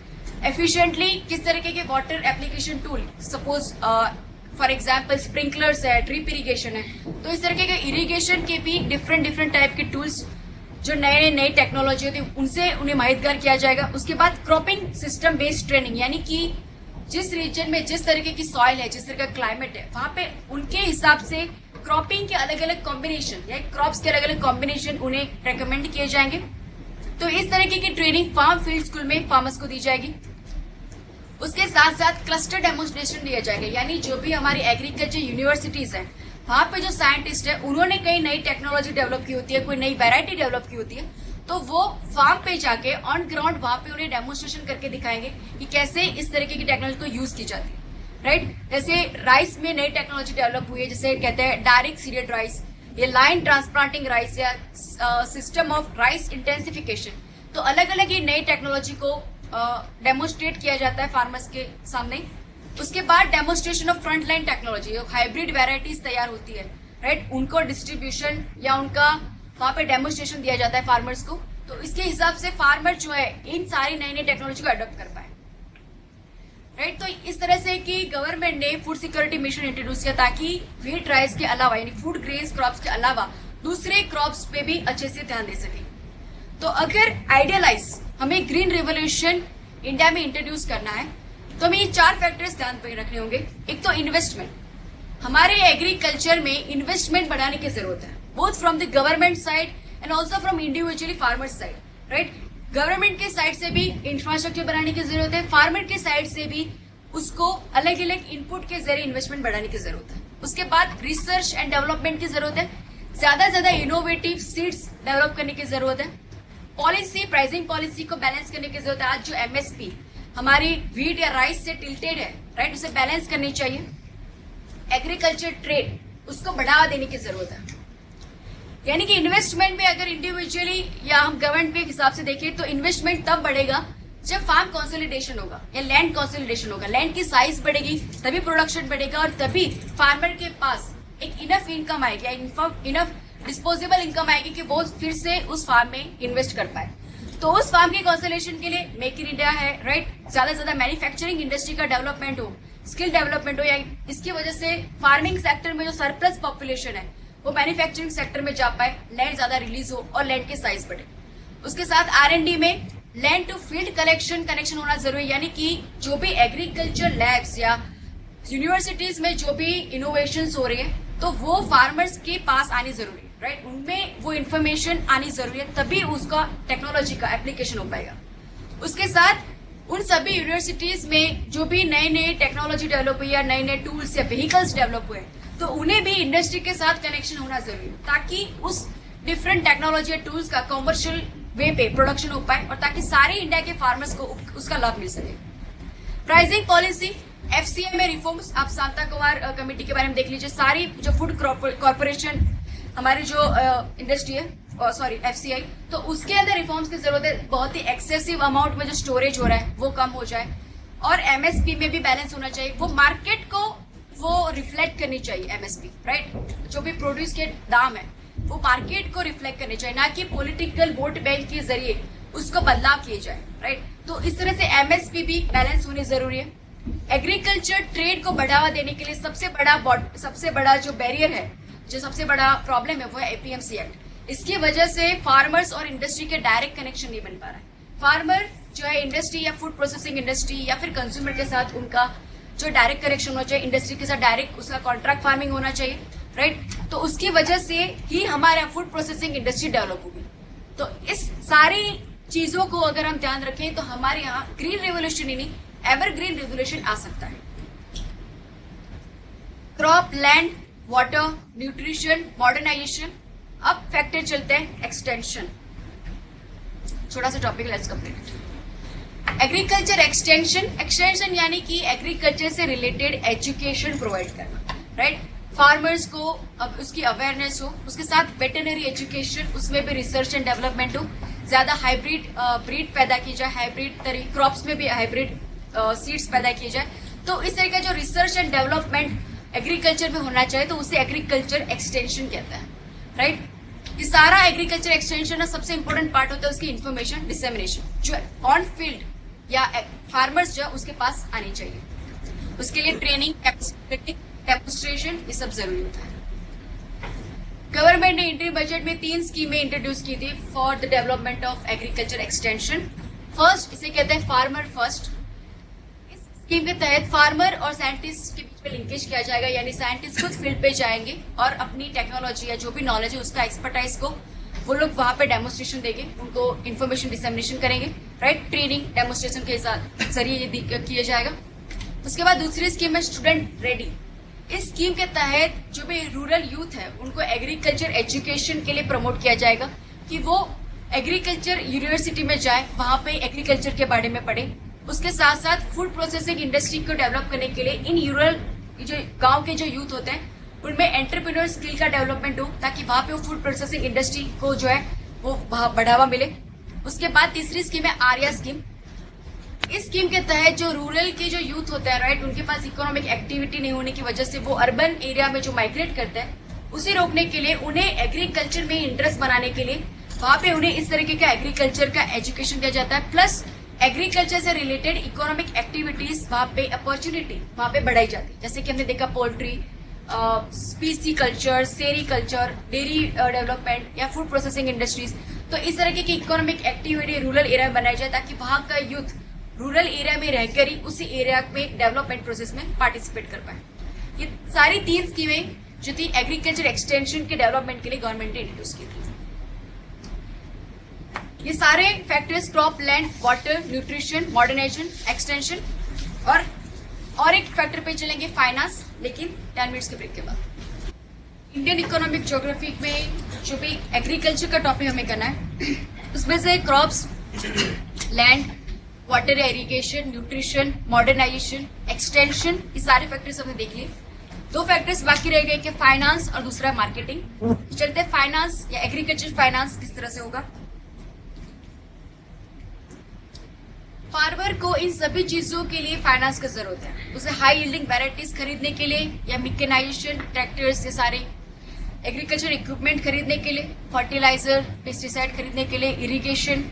एफिशिएंटली किस तरीके के water application tool, suppose for example sprinklers है, ड्रिप इरिगेशन है, तो इस तरीके के इरिगेशन के भी डिफरेंट टाइप के टूल्स जो नई टेक्नोलॉजी होती है उनसे उन्हें माहितगार किया जाएगा। उसके बाद क्रॉपिंग सिस्टम बेस्ड ट्रेनिंग, यानी कि जिस रीजन में जिस तरीके की सॉइल है, जिस तरह का क्लाइमेट है, वहां पे उनके हिसाब से क्रॉपिंग के अलग अलग कॉम्बिनेशन या क्रॉप्स के अलग अलग कॉम्बिनेशन उन्हें रेकमेंड किए जाएंगे। तो इस तरीके की ट्रेनिंग फार्म फील्ड स्कूल में फार्मर्स को दी जाएगी। उसके साथ साथ क्लस्टर डेमोन्स्ट्रेशन दिया जाएगा, यानी जो भी हमारी एग्रीकल्चर यूनिवर्सिटीज है वहां पे जो साइंटिस्ट है उन्होंने कई नई टेक्नोलॉजी डेवलप की होती है, कोई नई वैरायटी डेवलप की होती है, तो वो फार्म पे जाके ऑन ग्राउंड वहां पे उन्हें डेमोन्स्ट्रेशन करके दिखाएंगे कि कैसे इस तरीके की टेक्नोलॉजी को यूज की जाती है, राइट। जैसे राइस में नई टेक्नोलॉजी डेवलप हुई है, जैसे कहते हैं डायरेक्ट सीडेड राइस, ये लाइन ट्रांसप्लांटिंग राइस या सिस्टम ऑफ राइस इंटेंसिफिकेशन। तो अलग अलग ये नई टेक्नोलॉजी को डेमोस्ट्रेट किया जाता है फार्मर्स के सामने। उसके बाद demonstration of front line technology, hybrid varieties तैयार होती है, राइट, उनको डिस्ट्रीब्यूशन या उनका वहां पे डेमोस्ट्रेशन दिया जाता है फार्मर्स को। तो इसके हिसाब से फार्मर जो है इन सारी नई नई टेक्नोलॉजी को अडॉप्ट कर पाए, राइट। तो इस तरह से कि गवर्नमेंट ने फूड सिक्योरिटी मिशन इंट्रोड्यूस किया ताकि व्हीट राइस के अलावा यानी फूड ग्रेन्स क्रॉप्स के अलावा दूसरे क्रॉप्स पे भी अच्छे से ध्यान दे सके। तो अगर आइडियलाइज हमें ग्रीन रिवोल्यूशन इंडिया में इंट्रोड्यूस करना है तो हमें ये 4 फैक्टर्स ध्यान पे रखने होंगे। एक तो इन्वेस्टमेंट, हमारे एग्रीकल्चर में इन्वेस्टमेंट बढ़ाने की जरूरत है, both from the government side and also from individually farmers side, right. Government के साइड से भी इंफ्रास्ट्रक्चर बनाने की जरूरत है, फार्मर के साइड से भी उसको अलग अलग इनपुट के जरिए इन्वेस्टमेंट बढ़ाने की जरूरत है। उसके बाद रिसर्च एंड डेवलपमेंट की जरूरत है, ज्यादा से ज्यादा इनोवेटिव सीड्स डेवलप करने की जरूरत है। पॉलिसी, प्राइसिंग पॉलिसी को बैलेंस करने की जरूरत है। आज जो एमएसपी हमारी व्हीट या राइस से टिल्टेड है, राइट, उसे बैलेंस करनी चाहिए। एग्रीकल्चर ट्रेड, उसको बढ़ावा देने की जरूरत है। यानी कि इन्वेस्टमेंट में अगर इंडिविजुअली या हम गवर्नमेंट के हिसाब से देखें तो इन्वेस्टमेंट तब बढ़ेगा जब फार्म कंसोलिडेशन होगा या लैंड कंसोलिडेशन होगा, लैंड की साइज बढ़ेगी तभी प्रोडक्शन बढ़ेगा और तभी फार्मर के पास एक इनफ इनकम आएगी, इनफ डिस्पोजेबल इनकम आएगी कि वो फिर से उस फार्म में इन्वेस्ट कर पाए। तो उस फार्म के कंसोलिडेशन के लिए मेक इन इंडिया है, राइट, ज्यादा से ज्यादा मैन्युफैक्चरिंग इंडस्ट्री का डेवलपमेंट हो, स्किल डेवलपमेंट हो, या इसकी वजह से फार्मिंग सेक्टर में जो सरप्लस पॉपुलेशन है वो मैन्युफैक्चरिंग सेक्टर में जा पाए, लैंड ज्यादा रिलीज हो और लैंड की साइज बढ़े। उसके साथ R&D में लैंड टू फील्ड कनेक्शन होना जरूरी है, यानी कि जो भी एग्रीकल्चर लैब्स या यूनिवर्सिटीज में जो भी इनोवेशन हो रही है तो वो फार्मर्स के पास आनी जरूरी है, राइट, उनमें वो इन्फॉर्मेशन आनी जरूरी है, तभी उसका टेक्नोलॉजी का एप्लीकेशन हो पाएगा। उसके साथ उन सभी यूनिवर्सिटीज में जो भी नए नए टेक्नोलॉजी डेवलप हुई या नए नए टूल्स या व्हीकल्स डेवलप हुए तो उन्हें भी इंडस्ट्री के साथ कनेक्शन होना जरूरी है ताकि उस डिफरेंट टेक्नोलॉजी या टूल्स का कमर्शियल वे पे प्रोडक्शन हो पाए और ताकि सारे इंडिया के फार्मर्स को उसका लाभ मिल सके। प्राइसिंग पॉलिसी, FCI में रिफॉर्म्स, आप शांता कुमार कमेटी के बारे में देख लीजिए। सारी जो फूड कॉर्पोरेशन हमारी जो इंडस्ट्री है, सॉरी FCI, तो उसके अंदर रिफॉर्म्स की जरूरत है। बहुत ही एक्सेसिव अमाउंट में जो स्टोरेज हो रहा है वो कम हो जाए और MSP में भी बैलेंस होना चाहिए। वो मार्केट को वो रिफ्लेक्ट करनी चाहिए, MSP, राइट, जो भी प्रोड्यूस के दाम है वो मार्केट को रिफ्लेक्ट करने चाहिए, ना कि पॉलिटिकल वोट बैंक के जरिए उसको बदलाव किए जाए, राइट। तो इस तरह से MSP भी बैलेंस होनी जरूरी है। एग्रीकल्चर ट्रेड को बढ़ावा देने के लिए सबसे बड़ा जो बैरियर है, जो सबसे बड़ा प्रॉब्लम है वो है APMC एक्ट। इसकी वजह से फार्मर्स और इंडस्ट्री के डायरेक्ट कनेक्शन नहीं बन पा रहा है। फार्मर जो है इंडस्ट्री या फूड प्रोसेसिंग इंडस्ट्री या फिर कंज्यूमर के साथ उनका जो डायरेक्ट कनेक्शन होना चाहिए, इंडस्ट्री के साथ डायरेक्ट उसका कॉन्ट्रैक्ट फार्मिंग होना चाहिए, राइट। तो उसकी वजह से ही हमारे यहाँ फूड प्रोसेसिंग इंडस्ट्री डेवलप होगी। तो इस सारी चीजों को अगर हम ध्यान रखें तो हमारे यहाँ ग्रीन रेवोल्यूशन ही नहीं, एवरग्रीन रेवोल्यूशन आ सकता है। Crop, land, water, nutrition, modernisation. अब फैक्टर चलते हैं एक्सटेंशन। छोटा सा topic, let's complete. Agriculture extension यानी कि एग्रीकल्चर से रिलेटेड एजुकेशन प्रोवाइड करना, राइट। फार्मर्स को अब उसकी अवेयरनेस हो, उसके साथ वेटरनरी एजुकेशन, उसमें भी रिसर्च एंड डेवलपमेंट हो, ज्यादा हाइब्रिड ब्रीड पैदा की जाए, हाइब्रिड क्रॉप्स में भी हाइब्रिड सीड्स पैदा किए जाए। तो इस तरह का जो रिसर्च एंड डेवलपमेंट एग्रीकल्चर में होना चाहिए तो उसे एग्रीकल्चर एक्सटेंशन कहता है, राइट। ये सारा एग्रीकल्चर एक्सटेंशन का सबसे इंपॉर्टेंट पार्ट होता है उसकी इन्फॉर्मेशन डिसेमिनेशन, जो ऑन फील्ड या फार्मर्स जो है उसके पास आनी चाहिए। उसके लिए ट्रेनिंग, डेमोन्स्ट्रेशन, ये सब जरूरी होता है। गवर्नमेंट ने इंडियन बजट में 3 स्कीमें इंट्रोड्यूस की थी for the development of agriculture extension. First, इसे कहते हैं फार्मर फर्स्ट। इस स्कीम के तहत फार्मर और साइंटिस्ट के बीच में लिंकेज किया जाएगा, यानी साइंटिस्ट खुद फील्ड पे जाएंगे और अपनी टेक्नोलॉजी या जो भी नॉलेज है उसका एक्सपर्टाइज को वो लोग वहां पे डेमोन्स्ट्रेशन देंगे, उनको इन्फॉर्मेशन डिसेमिनेशन करेंगे, राइट। ट्रेनिंग, डेमोन्स्ट्रेशन के जरिए ये किया जाएगा। उसके बाद दूसरी स्कीम है स्टूडेंट रेडी। इस स्कीम के तहत जो भी रूरल यूथ है उनको एग्रीकल्चर एजुकेशन के लिए प्रमोट किया जाएगा कि वो एग्रीकल्चर यूनिवर्सिटी में जाए, वहां पे एग्रीकल्चर के बारे में पढ़े। उसके साथ साथ फूड प्रोसेसिंग इंडस्ट्री को डेवलप करने के लिए इन रूरल जो गांव के जो यूथ होते हैं उनमें एंटरप्रेन्योर स्किल का डेवलपमेंट हो ताकि वहां पे वो फूड प्रोसेसिंग इंडस्ट्री को जो है वो बढ़ावा मिले। उसके बाद तीसरी स्कीम है आर्या स्कीम। इस स्कीम के तहत जो रूरल के जो यूथ होता है राइट, उनके पास इकोनॉमिक एक्टिविटी नहीं होने की वजह से वो अर्बन एरिया में जो माइग्रेट करता है, उसे रोकने के लिए उन्हें एग्रीकल्चर में इंटरेस्ट बनाने के लिए वहां पे उन्हें इस तरीके का एग्रीकल्चर का एजुकेशन दिया जाता है, प्लस एग्रीकल्चर से रिलेटेड इकोनॉमिक एक्टिविटीज वहां पे अपॉर्चुनिटी वहां पे बढ़ाई जाती है। जैसे कि हमने देखा पोल्ट्री, स्पीसी कल्चर, सेरी कल्चर, डेयरी डेवलपमेंट या फूड प्रोसेसिंग इंडस्ट्रीज। तो इस तरीके की इकोनॉमिक एक्टिविटी रूरल एरिया में बनाई जाए ताकि वहां का यूथ रूरल एरिया में रहकर ही उसी एरिया में डेवलपमेंट प्रोसेस में पार्टिसिपेट कर पाए। ये सारी 3 स्कीमें जो थी एग्रीकल्चर एक्सटेंशन के डेवलपमेंट के लिए गवर्नमेंट ने इंट्रोड्यूस की थी। ये सारे factors crop, land, water, nutrition, modernisation, extension और एक फैक्टर पे चलेंगे फाइनेंस, लेकिन 10 मिनट्स के ब्रेक के बाद। इंडियन इकोनॉमिक ज्योग्राफी में जो भी एग्रीकल्चर का टॉपिक हमें करना है उसमें से crops, land, water irrigation, nutrition, modernisation, extension, ये सारे फैक्टर्स हमने देख लिए। 2 फैक्टर्स बाकी रह गए कि फाइनेंस और दूसरा मार्केटिंग। चलते फाइनेंस या एग्रीकल्चर फाइनेंस किस तरह से होगा। फार्मर को इन सभी चीजों के लिए फाइनेंस का जरूरत है। उसे हाई यील्डिंग वैरायटीज खरीदने के लिए या मिकेनाइजेशन, ट्रैक्टर्स, ये सारे एग्रीकल्चर इक्विपमेंट खरीदने के लिए, फर्टिलाइजर, पेस्टिसाइड खरीदने के लिए, इरिगेशन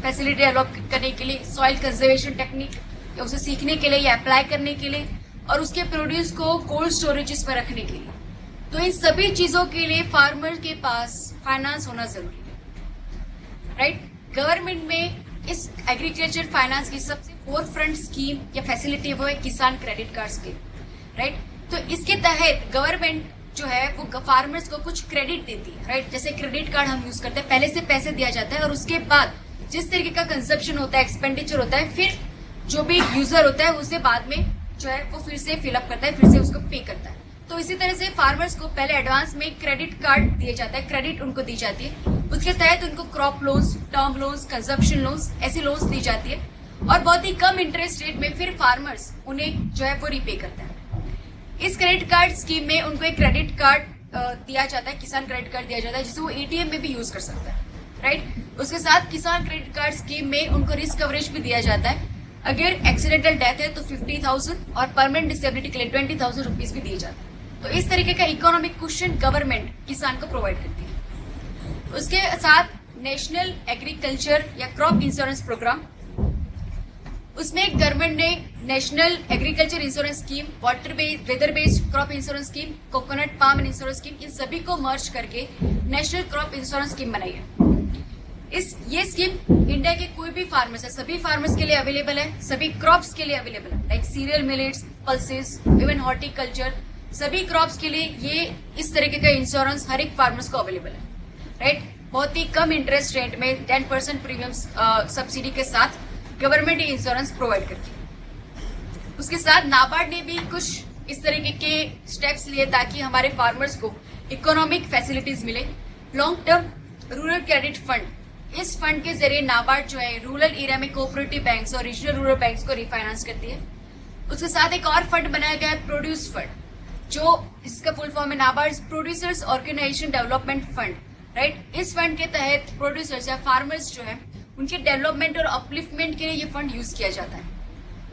फैसिलिटी डेवलप करने के लिए, सॉइल कंजर्वेशन टेक्निक या उसे सीखने के लिए या अप्लाई करने के लिए, और उसके प्रोड्यूस को कोल्ड स्टोरेजेस पर रखने के लिए। तो इन सभी चीजों के लिए फार्मर के पास फाइनेंस होना जरूरी है, राइट। गवर्नमेंट में इस एग्रीकल्चर फाइनेंस की सबसे फोरफ्रंट स्कीम या फैसिलिटी वो है किसान क्रेडिट कार्ड स्कीम, राइट। तो इसके तहत गवर्नमेंट जो है वो फार्मर्स को कुछ क्रेडिट देती है, राइट। जैसे क्रेडिट कार्ड हम यूज करते हैं, पहले से पैसे दिया जाता है और उसके बाद जिस तरीके का कंजप्शन होता है, एक्सपेंडिचर होता है, फिर जो भी यूजर होता है उसे बाद में जो है वो फिर से फिलअप करता है, फिर से उसको पे करता है। तो इसी तरह से फार्मर्स को पहले एडवांस में क्रेडिट कार्ड दिया जाता है, क्रेडिट उनको दी जाती है। उसके तहत उनको crop loans, term loans, consumption loans, ऐसी लोन्स दी जाती है और बहुत ही कम इंटरेस्ट रेट में फिर फार्मर्स उन्हें जो है वो रीपे करता है। इस क्रेडिट कार्ड स्कीम में उनको एक क्रेडिट कार्ड दिया जाता है, किसान क्रेडिट कार्ड दिया जाता है, जिसे वो एटीएम में भी यूज कर सकता है, राइट। उसके साथ किसान क्रेडिट कार्ड स्कीम में उनको रिस्क कवरेज भी दिया जाता है। अगर एक्सीडेंटल डेथ है तो 50,000 और परमानेंट डिसेबिलिटी के लिए 20,000 रुपीज भी दिए जाते हैं। तो इस तरीके का इकोनॉमिक कुशन गवर्नमेंट किसान को प्रोवाइड करती है। उसके साथ नेशनल एग्रीकल्चर या क्रॉप इंश्योरेंस प्रोग्राम, उसमें गवर्नमेंट ने national agriculture insurance scheme, water based, weather based crop insurance scheme, coconut palm insurance scheme, इन सभी को मर्ज करके नेशनल क्रॉप इंश्योरेंस स्कीम बनाई है। ये स्कीम इंडिया के कोई भी फार्मर्स है, सभी फार्मर्स के लिए अवेलेबल है, सभी क्रॉप्स के लिए अवेलेबल है, like serial, millets, pulses, even horticulture, सभी क्रॉप्स के लिए ये इस तरीके का इंश्योरेंस हर एक फार्मर्स को अवेलेबल है, राइट। बहुत ही कम इंटरेस्ट रेट में 10% प्रीमियम सब्सिडी के साथ गवर्नमेंट ये इंश्योरेंस प्रोवाइड करती है। उसके साथ नाबार्ड ने भी कुछ इस तरीके के स्टेप्स लिए ताकि हमारे फार्मर्स को इकोनॉमिक फैसिलिटीज मिले। Long term rural credit fund, इस फंड के जरिए नाबार्ड जो है रूरल एरिया में कोऑपरेटिव बैंक्स और रीजनल रूरल बैंक्स को रिफाइनेंस करती है। उसके साथ एक और फंड बनाया गया है प्रोड्यूस फंड, जो इसका फुल फॉर्म है NABARD producers organisation development fund, right. इस फंड के तहत प्रोड्यूसर्स या फार्मर्स जो है उनके डेवलपमेंट और अपलिफ्टमेंट के लिए ये फंड यूज किया जाता है।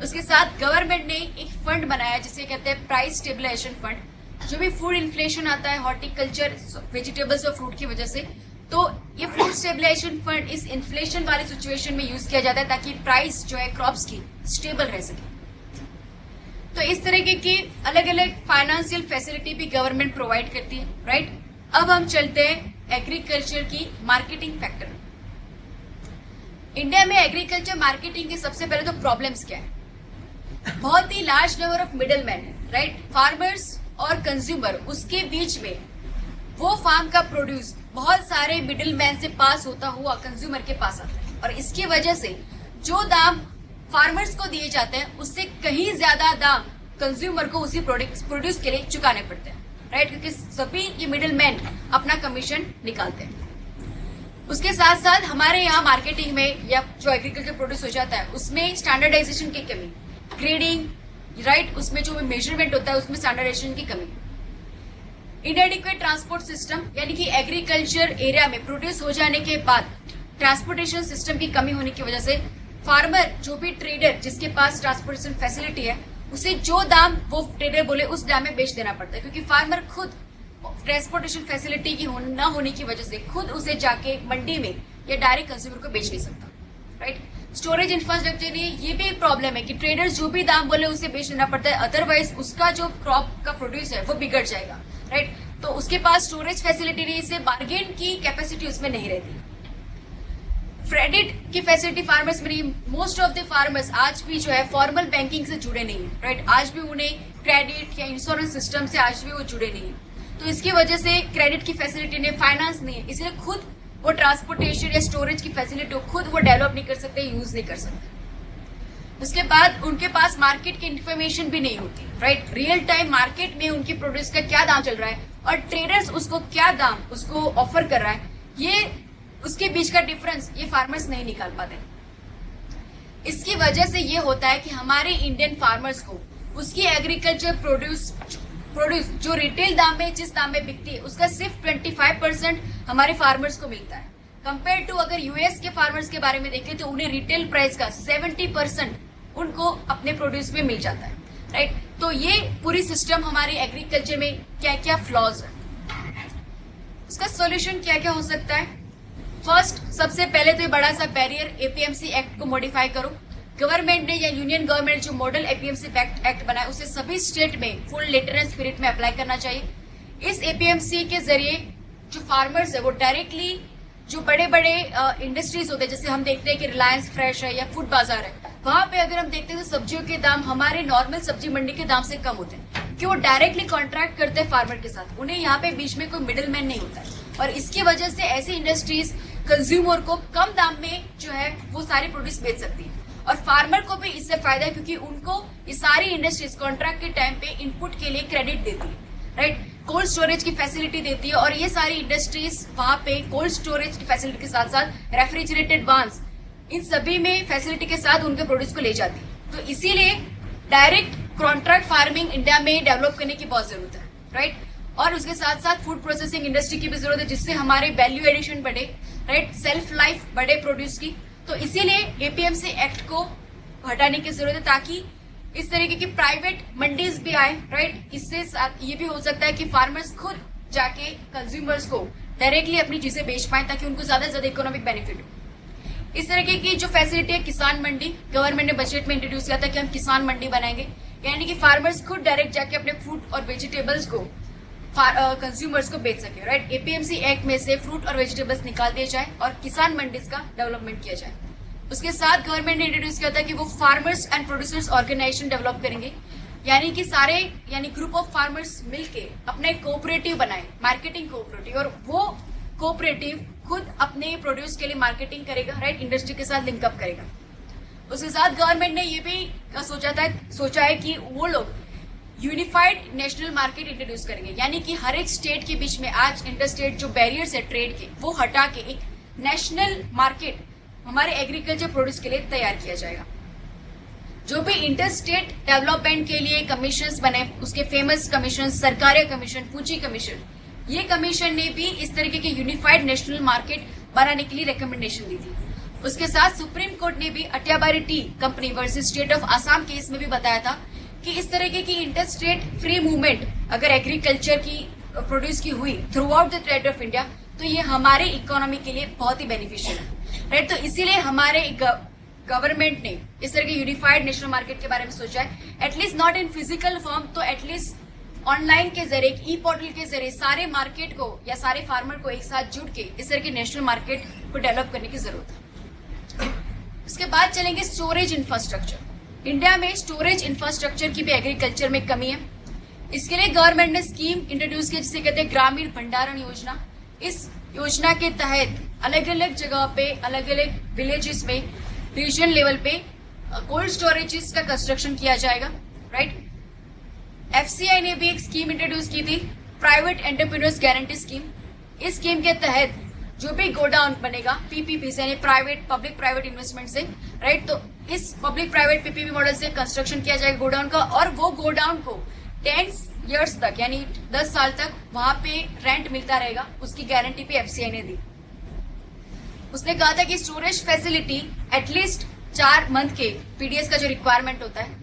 उसके साथ गवर्नमेंट ने एक फंड बनाया जिसे कहते हैं प्राइस स्टेबलाइजेशन फंड। जो भी फूड इन्फ्लेशन आता है हॉर्टिकल्चर, वेजिटेबल्स और फ्रूट की वजह से, तो ये फूड स्टेबलाइजेशन फंड इस इन्फ्लेशन वाली सिचुएशन में यूज किया जाता है ताकि प्राइस जो है क्रॉप्स की स्टेबल रह सके। तो इस तरीके की अलग अलग फाइनेंशियल फैसिलिटी भी गवर्नमेंट प्रोवाइड करती है, राइट। अब हम चलते हैं एग्रीकल्चर की मार्केटिंग फैक्टर। इंडिया में एग्रीकल्चर मार्केटिंग के सबसे पहले तो प्रॉब्लम्स क्या है। बहुत ही large number of middle man है, राइट। फार्मर्स और कंज्यूमर, उसके बीच में वो फार्म का प्रोड्यूस बहुत सारे मिडिल मैन से पास होता हुआ कंज्यूमर के पास आता है, और इसकी वजह से जो दाम फार्मर्स को दिए जाते हैं उससे कहीं ज्यादा दाम कंज्यूमर को उसी प्रोड्यूस के लिए चुकाने पड़ते हैं, राइट। क्योंकि सभी ये मिडिल मैन अपना कमीशन निकालते हैं। उसके साथ साथ हमारे यहाँ मार्केटिंग में या जो एग्रीकल्चर प्रोड्यूस हो जाता है उसमें स्टैंडर्डाइजेशन की कमी, ग्रेडिंग, राइट, उसमें जो मेजरमेंट होता है उसमें स्टैंडर्डाइजेशन की कमी, इनएडिक्वेट ट्रांसपोर्ट सिस्टम, यानी कि एग्रीकल्चर एरिया में प्रोड्यूस हो जाने के बाद ट्रांसपोर्टेशन सिस्टम की कमी होने की वजह से फार्मर जो भी ट्रेडर जिसके पास ट्रांसपोर्टेशन फैसिलिटी है उसे जो दाम वो ट्रेडर बोले उस दाम में बेच देना पड़ता है, क्योंकि फार्मर खुद ट्रांसपोर्टेशन फैसिलिटी की न होने की वजह से खुद उसे जाके मंडी में या डायरेक्ट कंज्यूमर को बेच नहीं सकता, राइट। स्टोरेज इंफ्रास्ट्रक्चर ये भी एक प्रॉब्लम है कि ट्रेडर्स जो भी दाम बोले उसे बेच देना पड़ता है, अदरवाइज उसका जो क्रॉप का प्रोड्यूस है वो बिगड़ जाएगा, राइट। तो उसके पास स्टोरेज फैसिलिटी नहीं, इससे बार्गेन की कैपेसिटी उसमें नहीं रहती। क्रेडिट की फैसिलिटी फार्मर्स में नहीं। मोस्ट ऑफ द फार्मर्स आज भी जो है फॉर्मल बैंकिंग से जुड़े नहीं है, राइट। आज भी उन्हें क्रेडिट या इंश्योरेंस सिस्टम से आज भी वो जुड़े नहीं है, तो इसकी वजह से क्रेडिट की फैसिलिटी नहीं, फाइनेंस नहीं है, इसलिए खुद वो ट्रांसपोर्टेशन या स्टोरेज की फैसिलिटी खुद वो डेवलप नहीं कर सकते, यूज नहीं कर सकते। उसके बाद उनके पास मार्केट की इंफॉर्मेशन भी नहीं होती, राइट। रियल टाइम मार्केट में उनकी प्रोड्यूस का क्या दाम चल रहा है और ट्रेडर्स उसको क्या दाम उसको ऑफर कर रहा है, ये उसके बीच का डिफरेंस ये फार्मर्स नहीं निकाल पाते। इसकी वजह से ये होता है कि हमारे इंडियन फार्मर्स को उसकी एग्रीकल्चर प्रोड्यूस जो रिटेल दाम में जिस दाम में बिकती है उसका सिर्फ 25% हमारे फार्मर्स को मिलता है, कंपेयर टू अगर यूएस के फार्मर्स के बारे में देखें तो उन्हें रिटेल प्राइस का 70% उनको अपने प्रोड्यूस में मिल जाता है, राइट। तो ये पूरी सिस्टम हमारे एग्रीकल्चर में क्या क्या फ्लॉज है, इसका सॉल्यूशन क्या क्या हो सकता है। फर्स्ट, सबसे पहले तो ये बड़ा सा बैरियर एपीएमसी एक्ट को मॉडिफाई करो। गवर्नमेंट ने या यूनियन गवर्नमेंट जो मॉडल एपीएमसी एक्ट बनाया उसे सभी स्टेट में फुल लेटर एंड स्पिरिट में अप्लाई करना चाहिए। इस एपीएमसी के जरिए जो फार्मर्स है वो डायरेक्टली जो बड़े बड़े इंडस्ट्रीज होते हैं, जैसे हम देखते हैं कि रिलायंस फ्रेश है या फूड बाजार है, वहां पे अगर हम देखते हैं तो सब्जियों के दाम हमारे नॉर्मल सब्जी मंडी के दाम से कम होते हैं, कि वो डायरेक्टली कॉन्ट्रैक्ट करते हैं फार्मर के साथ, उन्हें यहाँ पे बीच में कोई मिडिल मैन नहीं होता है। और इसकी वजह से ऐसी इंडस्ट्रीज कंज्यूमर को कम दाम में जो है वो सारी प्रोड्यूस बेच सकती है, और फार्मर को भी इससे फायदा है क्योंकि उनको ये सारी इंडस्ट्रीज कॉन्ट्रैक्ट के टाइम पे इनपुट के लिए क्रेडिट देती है, राइट। कोल्ड स्टोरेज की फैसिलिटी देती है, और ये सारी इंडस्ट्रीज वहां पे कोल्ड स्टोरेज की फैसिलिटी के साथ साथ रेफ्रिजरेटेड वान्स इन सभी में फैसिलिटी के साथ उनके प्रोड्यूस को ले जाती है। तो इसीलिए डायरेक्ट कॉन्ट्रैक्ट फार्मिंग इंडिया में डेवलप करने की बहुत जरूरत है, राइट। और उसके साथ साथ फूड प्रोसेसिंग इंडस्ट्री की भी जरूरत है, जिससे हमारे वैल्यू एडिशन बढ़े, राइट, सेल्फ लाइफ बढ़े प्रोड्यूस की। तो इसीलिए एपीएमसी एक्ट को हटाने की जरूरत है, ताकि इस तरीके की प्राइवेट मंडीज भी आए, राइट। इससे साथ ये भी हो सकता है कि फार्मर्स खुद जाके कंज्यूमर्स को डायरेक्टली अपनी चीजें बेच पाए, ताकि उनको ज्यादा से ज्यादा इकोनॉमिक बेनिफिट हो। इस तरीके की जो फैसिलिटी है किसान मंडी, गवर्नमेंट ने बजट में इंट्रोड्यूस किया था कि हम किसान मंडी बनाएंगे, यानी कि फार्मर्स खुद डायरेक्ट जाके अपने फ्रूट और वेजिटेबल्स को कंज्यूमर्स को बेच सके, राइट। एपीएमसी एक्ट में से फ्रूट और वेजिटेबल्स निकाल दिए जाए और किसान मंडीज का डेवलपमेंट किया जाए। उसके साथ गवर्नमेंट ने इंट्रोड्यूस किया था कि वो farmers and producers organisation develop करेंगे, यानी ग्रुप ऑफ फार्मर्स मिलके अपने कोऑपरेटिव बनाए, मार्केटिंग कोऑपरेटिव, और वो कोऑपरेटिव खुद अपने प्रोड्यूस के लिए मार्केटिंग करेगा, राइट, इंडस्ट्री के साथ लिंकअप करेगा। उसके साथ गवर्नमेंट ने ये भी सोचा है कि वो लोग यूनिफाइड नेशनल मार्केट इंट्रोड्यूस करेंगे, यानी कि हर एक स्टेट के बीच में आज इंटरस्टेट जो बैरियर्स है ट्रेड के वो हटा के एक नेशनल मार्केट हमारे एग्रीकल्चर प्रोड्यूस के लिए तैयार किया जाएगा। जो भी इंटरस्टेट डेवलपमेंट के लिए कमीशंस बने, उसके फेमस कमीशन, सरकारिया कमीशन, पूंजी कमीशन, ये कमीशन ने भी इस तरीके के यूनिफाइड नेशनल मार्केट बनाने के लिए रिकमेंडेशन दी थी। उसके साथ सुप्रीम कोर्ट ने भी Atiabari tea company versus state of Assam case में भी बताया था कि इस तरीके की इंटरस्टेट फ्री मूवमेंट अगर एग्रीकल्चर की प्रोड्यूस की हुई throughout the trade of India, तो ये हमारे इकोनॉमी के लिए बहुत ही बेनिफिशियल है, राइट। तो इसीलिए हमारे गवर्नमेंट ने इस तरह के यूनिफाइड नेशनल मार्केट के बारे में सोचा है, at least not in physical form, तो एटलीस्ट ऑनलाइन के जरिए, ई पोर्टल के जरिए सारे मार्केट को या सारे फार्मर को एक साथ जुड़ के इस तरह के नेशनल मार्केट को डेवलप करने की जरूरत है। उसके बाद चलेंगे स्टोरेज इंफ्रास्ट्रक्चर। इंडिया में स्टोरेज इंफ्रास्ट्रक्चर की भी एग्रीकल्चर में कमी है। इसके लिए गवर्नमेंट ने स्कीम इंट्रोड्यूस की जिसे कहते हैं ग्रामीण भंडारण योजना। इस योजना के तहत अलग अलग जगह पे, अलग अलग विलेजेस में, रीजन लेवल पे कोल्ड स्टोरेजेस का कंस्ट्रक्शन किया जाएगा, राइट। एफसीआई ने भी एक स्कीम इंट्रोड्यूस की थी, प्राइवेट एंटरप्रेन्योर्स गारंटी स्कीम। इस स्कीम के तहत जो भी गोडाउन बनेगा पीपीपी से, यानी पब्लिक प्राइवेट इन्वेस्टमेंट से, राइट, तो इस पब्लिक प्राइवेट पीपीपी मॉडल से कंस्ट्रक्शन किया जाएगा गोडाउन का, और वो गोडाउन को 10 इयर्स तक, यानी 10 साल तक वहां पे रेंट मिलता रहेगा, उसकी गारंटी भी एफसीआई ने दी। उसने कहा था कि स्टोरेज फैसिलिटी एटलीस्ट 4 मंथ के पीडीएस का जो रिक्वायरमेंट होता है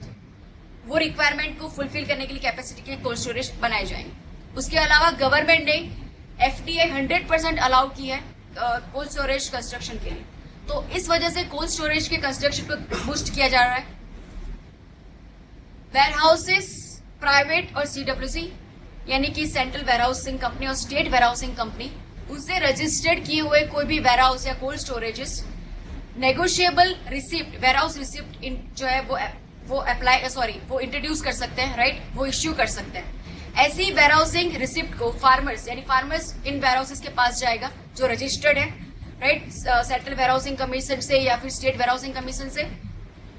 वो रिक्वायरमेंट को फुलफिल करने के लिए कैपेसिटी के कोल्ड स्टोरेज बनाए जाएंगे। उसके अलावा गवर्नमेंट ने एफडीए 100% अलाउ की है कोल्ड स्टोरेज कंस्ट्रक्शन के लिए, तो इस वजह से कोल्ड स्टोरेज के कंस्ट्रक्शन को बूस्ट किया जा रहा है। वेयर हाउसेस प्राइवेट और सीडब्ल्यूसी यानी कि सेंट्रल वेयर हाउसिंग कंपनी और स्टेट वेयर हाउसिंग कंपनी, उनसे रजिस्टर्ड किए हुए कोई भी वेयर हाउस या cold storages negotiable receipt, warehouse receipt जो है वो इंट्रोड्यूस कर सकते हैं, राइट, वो इश्यू कर सकते हैं। ऐसी वेयर हाउसिंग रिसिप्ट को फार्मर्स यानी फार्मर्स इन वेयर हाउसेस के पास जाएगा जो रजिस्टर्ड है, right, central warehousing commission से या फिर स्टेट वेयर हाउसिंग कमीशन से।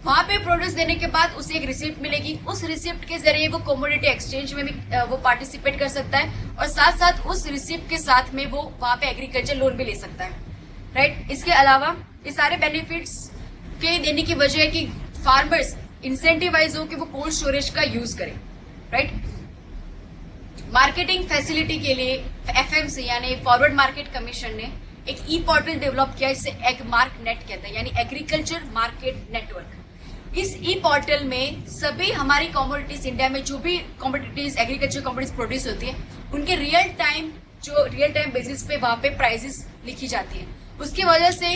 वहां पे प्रोड्यूस देने के बाद उसे एक रिसिप्ट मिलेगी, उस रिसिप्ट के जरिए वो कमोडिटी एक्सचेंज में भी वो पार्टिसिपेट कर सकता है और साथ साथ उस रिसिप्ट के साथ में वो वहां पे एग्रीकल्चर लोन भी ले सकता है, राइट। इसके अलावा ये सारे बेनिफिट्स के देने की वजह है कि फार्मर्स इंसेंटिवाइज हो कि वो कोल्ड स्टोरेज का यूज करें, राइट। मार्केटिंग फैसिलिटी के लिए एफएमसी यानी फॉरवर्ड मार्केट कमीशन ने एक ई पोर्टल डेवलप किया, जिसे एगमार्क नेट कहते हैं, यानी एग्रीकल्चर मार्केट नेटवर्क। इस ई पोर्टल में सभी हमारी कमोडिटीज, इंडिया में जो भी कमोडिटीज एग्रीकल्चर कमोडिटीज प्रोड्यूस होती है, उनके रियल टाइम बेसिस पे वहां पे प्राइसेस लिखी जाती है। उसकी वजह से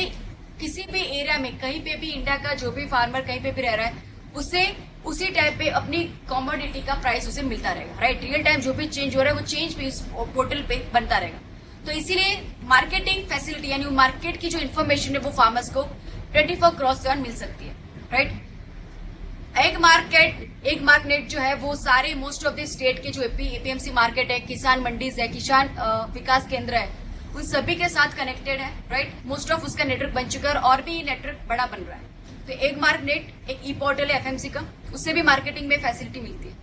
किसी भी एरिया में कहीं पे भी इंडिया का जो भी फार्मर कहीं पे भी रह रहा है उसे उसी टाइप पे अपनी कमोडिटी का प्राइस उसे मिलता रहेगा, राइट। रियल टाइम जो भी चेंज हो रहा है वो चेंज भी इस पोर्टल पे बनता रहेगा। तो इसीलिए मार्केटिंग फैसिलिटी यानी मार्केट की जो इन्फॉर्मेशन है वो फार्मर्स को 24x7 मिल सकती है, राइट। एग मार्क नेट जो है वो सारे मोस्ट ऑफ द स्टेट के जो एपीएमसी मार्केट है, किसान मंडीज है, किसान विकास केंद्र है, उन सभी के साथ कनेक्टेड है, राइट। मोस्ट ऑफ उसका नेटवर्क बन चुका है और भी नेटवर्क बड़ा बन रहा है। तो एग मार्क नेट एक ई पोर्टल है एफएमसी का, उससे भी मार्केटिंग में फैसिलिटी मिलती है।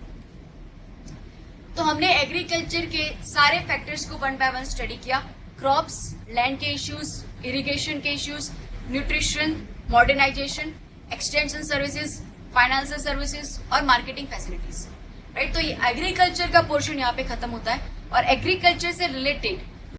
तो हमने एग्रीकल्चर के सारे फैक्टर्स को 1 by 1 स्टडी किया, क्रॉप्स, लैंड के इश्यूज, इरिगेशन के issues, nutrition, modernisation, extension services, financial services और मार्केटिंग फैसिलिटीज, राइट। तो ये एग्रीकल्चर का पोर्शन यहाँ पे खत्म होता है और एग्रीकल्चर से रिलेटेड